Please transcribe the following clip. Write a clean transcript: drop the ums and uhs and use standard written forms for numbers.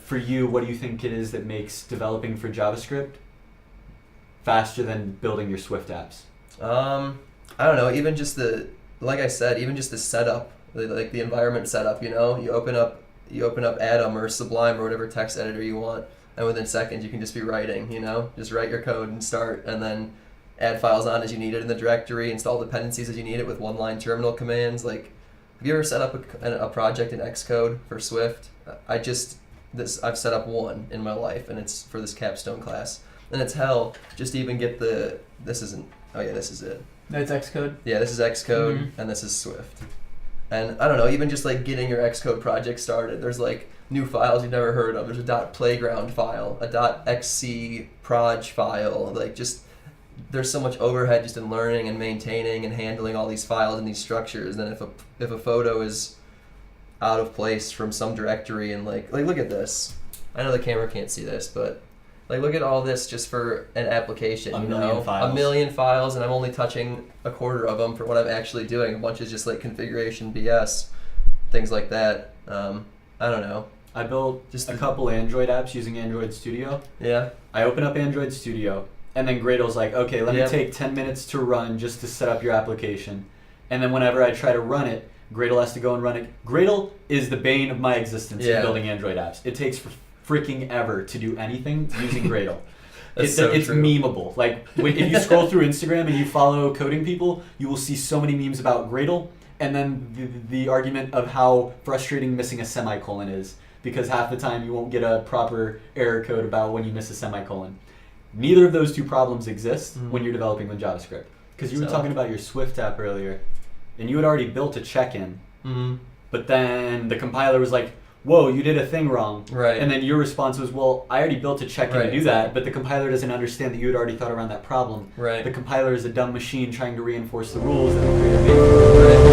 for you, what do you think it is that makes developing for JavaScript faster than building your Swift apps? I don't know. Even just like I said, even just the setup, like the environment setup. You know, you open up Atom or Sublime or whatever text editor you want, and within seconds you can just be writing. You know, just write your code and start, and then add files on as you need it in the directory, install dependencies as you need it with one-line terminal commands. Like, have you ever set up a project in Xcode for Swift? I've set up one in my life, and it's for this capstone class. And it's hell just to even get this is it. That's Xcode? Yeah, this is Xcode, and this is Swift. And I don't know, even just like getting your Xcode project started, there's like new files you've never heard of. There's a .playground file, a .xc proj file, like just there's so much overhead just in learning and maintaining and handling all these files and these structures. And if a photo is out of place from some directory, and like look at this. I know the camera can't see this, but like look at all this just for an application. A million files, and I'm only touching a quarter of them for what I'm actually doing. A bunch is just like configuration BS, things like that. I don't know. I built just a couple Android apps using Android Studio. Yeah. I open up Android Studio, and then Gradle's like, okay, let me take 10 minutes to run just to set up your application. And then whenever I try to run it, Gradle has to go and run it. Gradle is the bane of my existence in building Android apps. It takes freaking ever to do anything using Gradle. It's true. memeable. Like if you scroll through Instagram and you follow coding people, you will see so many memes about Gradle, and then the argument of how frustrating missing a semicolon is, because half the time you won't get a proper error code about when you miss a semicolon. Neither of those two problems exist when you're developing with JavaScript. Because you were talking about your Swift app earlier, and you had already built a check-in, but then the compiler was like, whoa, you did a thing wrong. Right. And then your response was, well, I already built a check-in to do that, but the compiler doesn't understand that you had already thought around that problem. Right. The compiler is a dumb machine trying to reinforce the rules and create a